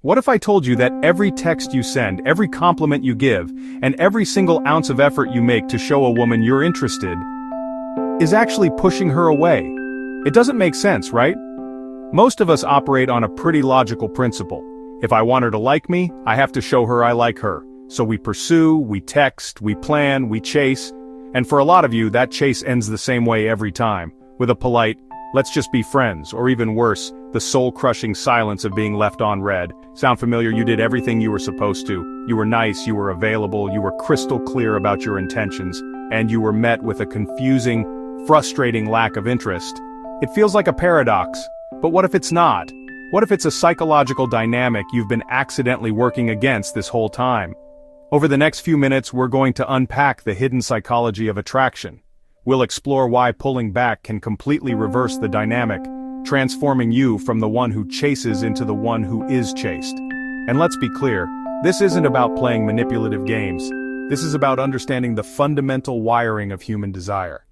What if I told you that every text you send, every compliment you give, and every single ounce of effort you make to show a woman you're interested is actually pushing her away? It doesn't make sense, right? Most of us operate on a pretty logical principle. If I want her to like me, I have to show her I like her. So we pursue, we text, we plan, we chase, and for a lot of you, that chase ends the same way every time, with a polite, "Let's just be friends," or even worse, the soul-crushing silence of being left on read. Sound familiar? You did everything you were supposed to. You were nice, you were available, you were crystal clear about your intentions, and you were met with a confusing, frustrating lack of interest. It feels like a paradox, but what if it's not? What if it's a psychological dynamic you've been accidentally working against this whole time? Over the next few minutes, we're going to unpack the hidden psychology of attraction. We'll explore why pulling back can completely reverse the dynamic, transforming you from the one who chases into the one who is chased. And let's be clear, this isn't about playing manipulative games. This is about understanding the fundamental wiring of human desire.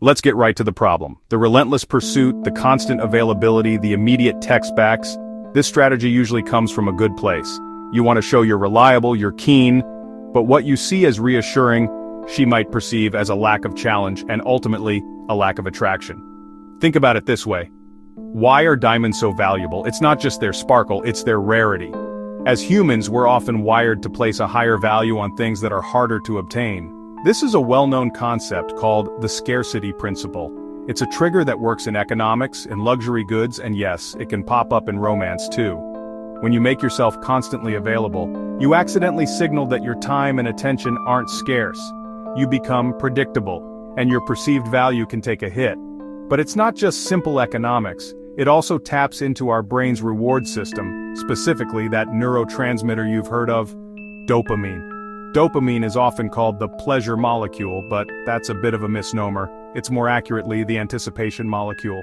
Let's get right to the problem. The relentless pursuit, the constant availability, the immediate text backs. This strategy usually comes from a good place. You want to show you're reliable, you're keen, but what you see as reassuring, she might perceive as a lack of challenge and ultimately, a lack of attraction. Think about it this way. Why are diamonds so valuable? It's not just their sparkle, it's their rarity. As humans, we're often wired to place a higher value on things that are harder to obtain. This is a well-known concept called the Scarcity Principle. It's a trigger that works in economics, in luxury goods, and yes, it can pop up in romance too. When you make yourself constantly available, you accidentally signal that your time and attention aren't scarce. You become predictable, and your perceived value can take a hit. But it's not just simple economics, it also taps into our brain's reward system, specifically that neurotransmitter you've heard of, dopamine. Dopamine is often called the pleasure molecule, but that's a bit of a misnomer. It's more accurately the anticipation molecule.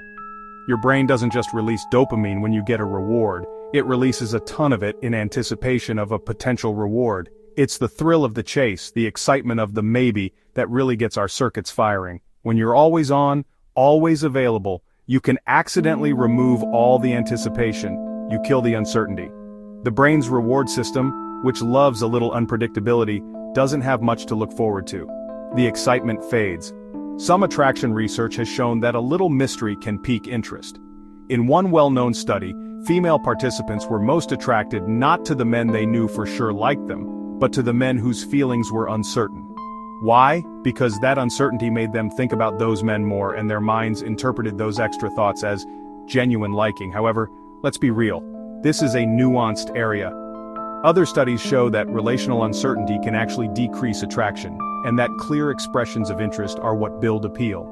Your brain doesn't just release dopamine when you get a reward, it releases a ton of it in anticipation of a potential reward. It's the thrill of the chase, the excitement of the maybe, that really gets our circuits firing. When you're always on, always available, you can accidentally remove all the anticipation. You kill the uncertainty. The brain's reward system, which loves a little unpredictability, doesn't have much to look forward to. The excitement fades. Some attraction research has shown that a little mystery can pique interest. In one well-known study, female participants were most attracted not to the men they knew for sure liked them, but to the men whose feelings were uncertain. Why? Because that uncertainty made them think about those men more, and their minds interpreted those extra thoughts as genuine liking. However, let's be real. This is a nuanced area. Other studies show that relational uncertainty can actually decrease attraction, and that clear expressions of interest are what build appeal.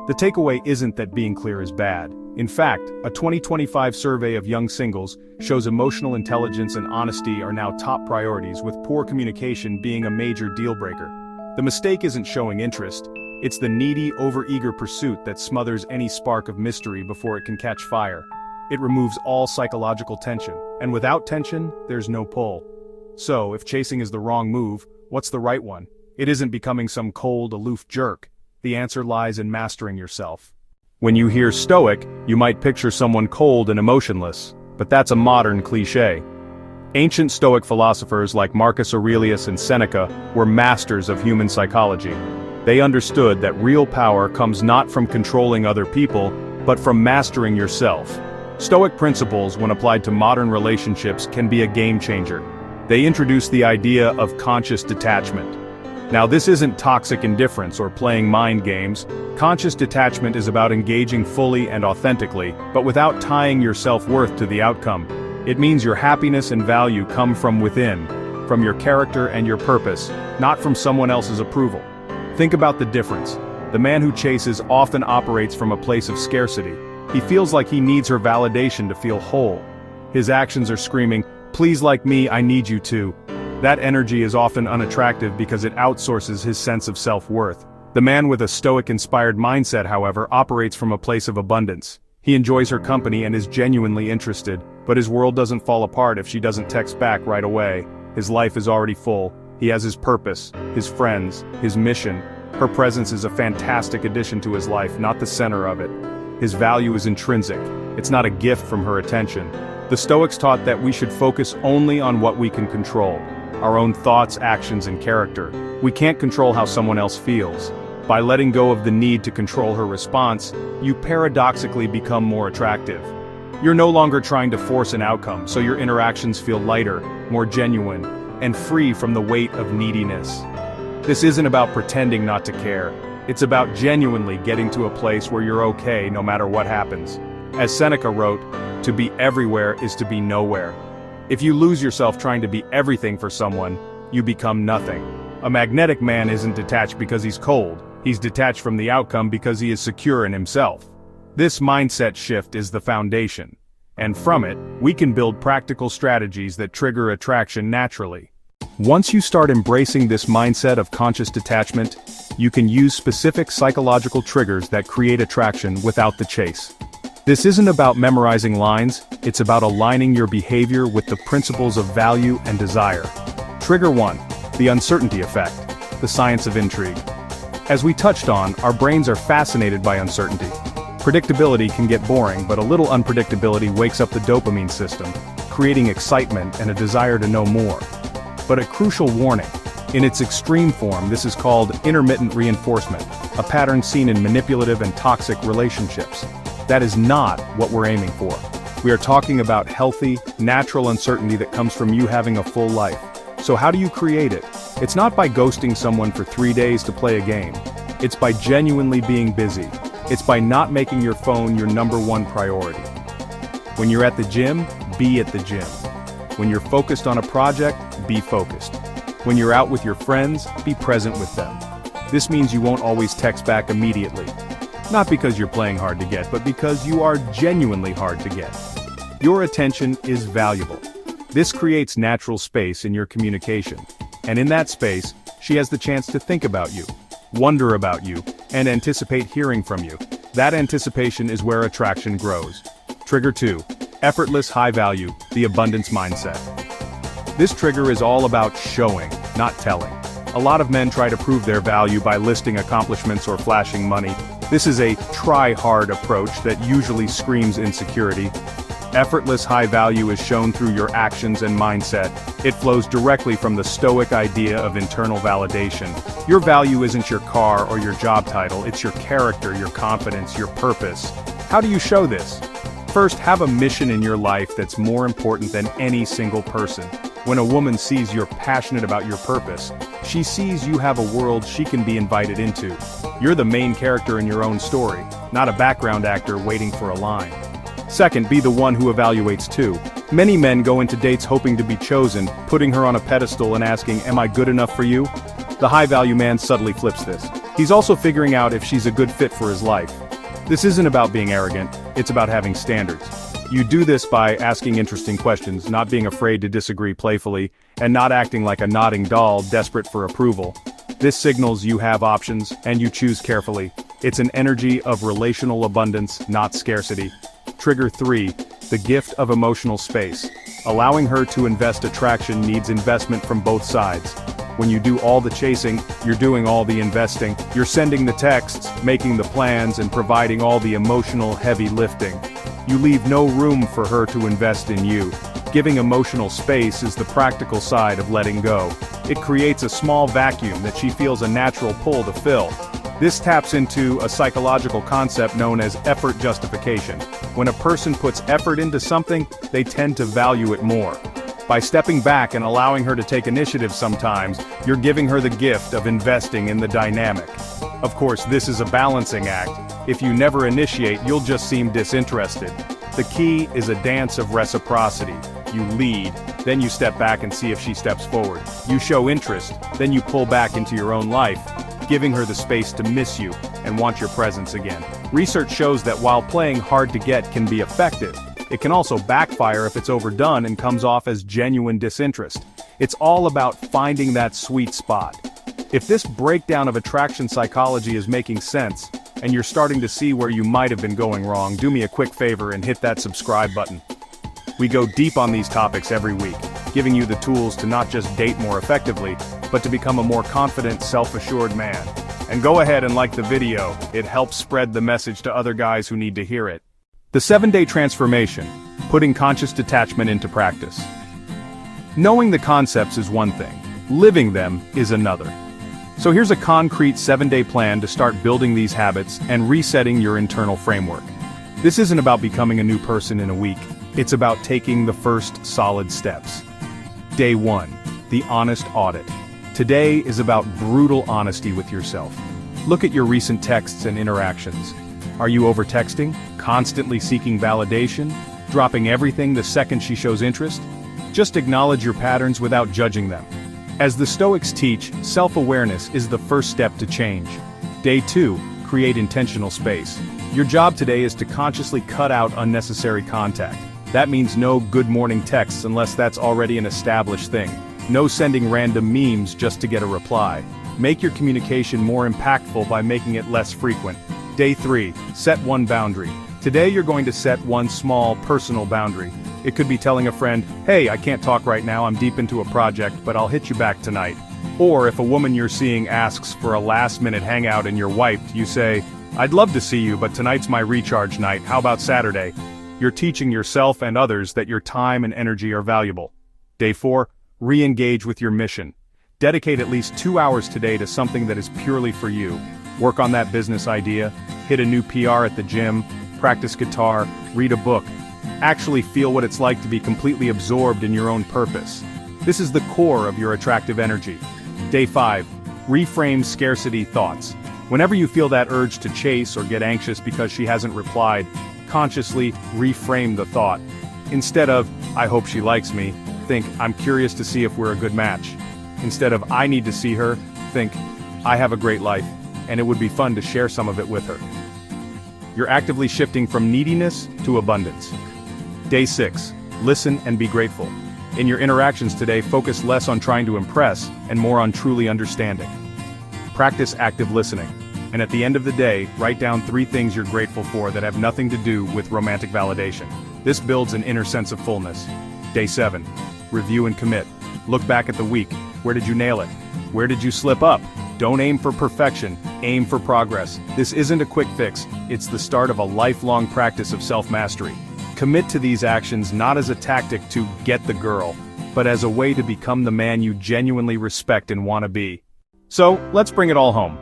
The takeaway isn't that being clear is bad. In fact, a 2025 survey of young singles shows emotional intelligence and honesty are now top priorities, with poor communication being a major deal breaker. The mistake isn't showing interest, it's the needy, overeager pursuit that smothers any spark of mystery before it can catch fire. It removes all psychological tension, and without tension, there's no pull. So, if chasing is the wrong move, what's the right one? It isn't becoming some cold, aloof jerk. The answer lies in mastering yourself. When you hear Stoic, you might picture someone cold and emotionless, but that's a modern cliché. Ancient Stoic philosophers like Marcus Aurelius and Seneca were masters of human psychology. They understood that real power comes not from controlling other people, but from mastering yourself. Stoic principles, when applied to modern relationships, can be a game changer. They introduce the idea of conscious detachment. Now, this isn't toxic indifference or playing mind games. Conscious detachment is about engaging fully and authentically, but without tying your self-worth to the outcome. It means your happiness and value come from within, from your character and your purpose, not from someone else's approval. Think about the difference. The man who chases often operates from a place of scarcity. He feels like he needs her validation to feel whole. His actions are screaming, "Please like me, I need you to." That energy is often unattractive because it outsources his sense of self-worth. The man with a Stoic-inspired mindset, however, operates from a place of abundance. He enjoys her company and is genuinely interested, but his world doesn't fall apart if she doesn't text back right away. His life is already full. He has his purpose, his friends, his mission. Her presence is a fantastic addition to his life, not the center of it. His value is intrinsic. It's not a gift from her attention. The Stoics taught that we should focus only on what we can control, our own thoughts, actions, and character. We can't control how someone else feels. By letting go of the need to control her response, you paradoxically become more attractive. You're no longer trying to force an outcome, so your interactions feel lighter, more genuine, and free from the weight of neediness. This isn't about pretending not to care. It's about genuinely getting to a place where you're okay no matter what happens. As Seneca wrote, "To be everywhere is to be nowhere." If you lose yourself trying to be everything for someone, you become nothing. A magnetic man isn't detached because he's cold, he's detached from the outcome because he is secure in himself. This mindset shift is the foundation, and from it, we can build practical strategies that trigger attraction naturally. Once you start embracing this mindset of conscious detachment, you can use specific psychological triggers that create attraction without the chase. This isn't about memorizing lines, it's about aligning your behavior with the principles of value and desire. Trigger 1. The uncertainty effect, the science of intrigue. As we touched on, our brains are fascinated by uncertainty. Predictability can get boring, but a little unpredictability wakes up the dopamine system, creating excitement and a desire to know more. But a crucial warning. In its extreme form, this is called intermittent reinforcement, a pattern seen in manipulative and toxic relationships. That is not what we're aiming for. We are talking about healthy, natural uncertainty that comes from you having a full life. So how do you create it? It's not by ghosting someone for 3 days to play a game. It's by genuinely being busy. It's by not making your phone your #1 priority. When you're at the gym, be at the gym. When you're focused on a project, be focused. When you're out with your friends, be present with them. This means you won't always text back immediately. Not because you're playing hard to get, but because you are genuinely hard to get. Your attention is valuable. This creates natural space in your communication. And in that space, she has the chance to think about you, wonder about you, and anticipate hearing from you. That anticipation is where attraction grows. Trigger 2. Effortless high value, the abundance mindset. This trigger is all about showing, not telling. A lot of men try to prove their value by listing accomplishments or flashing money. This is a try-hard approach that usually screams insecurity. Effortless high value is shown through your actions and mindset. It flows directly from the Stoic idea of internal validation. Your value isn't your car or your job title, it's your character, your confidence, your purpose. How do you show this? First, have a mission in your life that's more important than any single person. When a woman sees you're passionate about your purpose, she sees you have a world she can be invited into. You're the main character in your own story, not a background actor waiting for a line. Second, be the one who evaluates too. Many men go into dates hoping to be chosen, putting her on a pedestal and asking, "Am I good enough for you?" The high-value man subtly flips this. He's also figuring out if she's a good fit for his life. This isn't about being arrogant, it's about having standards. You do this by asking interesting questions, not being afraid to disagree playfully, and not acting like a nodding doll desperate for approval. This signals you have options, and you choose carefully. It's an energy of relational abundance, not scarcity. Trigger 3. The gift of emotional space. Allowing her to invest attraction needs investment from both sides. When you do all the chasing, you're doing all the investing. You're sending the texts, making the plans, and providing all the emotional heavy lifting. You leave no room for her to invest in you. Giving emotional space is the practical side of letting go. It creates a small vacuum that she feels a natural pull to fill. This taps into a psychological concept known as effort justification. When a person puts effort into something, they tend to value it more. By stepping back and allowing her to take initiative sometimes, you're giving her the gift of investing in the dynamic. Of course, this is a balancing act. If you never initiate, you'll just seem disinterested. The key is a dance of reciprocity. You lead, then you step back and see if she steps forward. You show interest, then you pull back into your own life, giving her the space to miss you and want your presence again. Research shows that while playing hard to get can be effective, it can also backfire if it's overdone and comes off as genuine disinterest. It's all about finding that sweet spot. If this breakdown of attraction psychology is making sense, and you're starting to see where you might have been going wrong, do me a quick favor and hit that subscribe button. We go deep on these topics every week, giving you the tools to not just date more effectively, but to become a more confident, self-assured man. And go ahead and like the video, it helps spread the message to other guys who need to hear it. The 7-day transformation. putting conscious detachment into practice. Knowing the concepts is one thing, living them is another. So here's a concrete 7-day plan to start building these habits and resetting your internal framework. This isn't about becoming a new person in a week, it's about taking the first solid steps. Day 1, the honest audit. Today is about brutal honesty with yourself. Look at your recent texts and interactions. Are you over-texting, constantly seeking validation, dropping everything the second she shows interest? Just acknowledge your patterns without judging them. As the Stoics teach, self-awareness is the first step to change. Day 2, create intentional space. Your job today is to consciously cut out unnecessary contact. That means no good morning texts unless that's already an established thing. No sending random memes just to get a reply. Make your communication more impactful by making it less frequent. Day 3, set one boundary. Today you're going to set one small, personal boundary. It could be telling a friend, hey, I can't talk right now, I'm deep into a project, but I'll hit you back tonight. Or if a woman you're seeing asks for a last-minute hangout and you're wiped, you say, I'd love to see you, but tonight's my recharge night, how about Saturday? You're teaching yourself and others that your time and energy are valuable. Day 4, re-engage with your mission. Dedicate at least 2 hours today to something that is purely for you. Work on that business idea, hit a new PR at the gym, practice guitar, read a book. Actually feel what it's like to be completely absorbed in your own purpose. This is the core of your attractive energy. Day 5, reframe scarcity thoughts. Whenever you feel that urge to chase or get anxious because she hasn't replied, consciously reframe the thought. Instead of, I hope she likes me, think, I'm curious to see if we're a good match. Instead of, I need to see her, think, I have a great life, and it would be fun to share some of it with her. You're actively shifting from neediness to abundance. Day 6, listen and be grateful. In your interactions today, focus less on trying to impress and more on truly understanding. Practice active listening. And at the end of the day, write down 3 things you're grateful for that have nothing to do with romantic validation. This builds an inner sense of fullness. Day 7, review and commit. Look back at the week. Where did you nail it? Where did you slip up? Don't aim for perfection, aim for progress. This isn't a quick fix, it's the start of a lifelong practice of self-mastery. Commit to these actions not as a tactic to get the girl, but as a way to become the man you genuinely respect and want to be. So, let's bring it all home.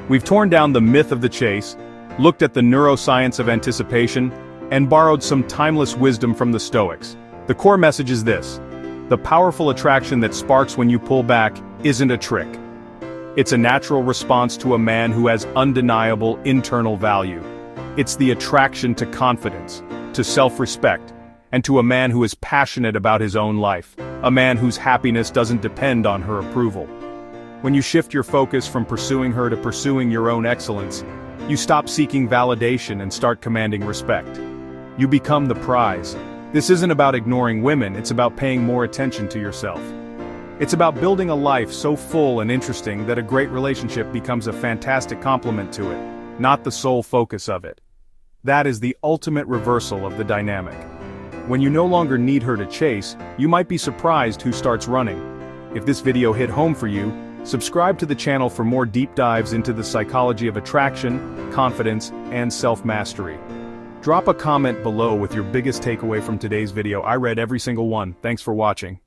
We've torn down the myth of the chase, looked at the neuroscience of anticipation, and borrowed some timeless wisdom from the Stoics. The core message is this: the powerful attraction that sparks when you pull back isn't a trick. It's a natural response to a man who has undeniable internal value. It's the attraction to confidence, to self-respect, and to a man who is passionate about his own life, a man whose happiness doesn't depend on her approval. When you shift your focus from pursuing her to pursuing your own excellence, you stop seeking validation and start commanding respect. You become the prize. This isn't about ignoring women, it's about paying more attention to yourself. It's about building a life so full and interesting that a great relationship becomes a fantastic complement to it, not the sole focus of it. That is the ultimate reversal of the dynamic. When you no longer need her to chase, you might be surprised who starts running. If this video hit home for you, subscribe to the channel for more deep dives into the psychology of attraction, confidence, and self-mastery. Drop a comment below with your biggest takeaway from today's video. I read every single one. Thanks for watching.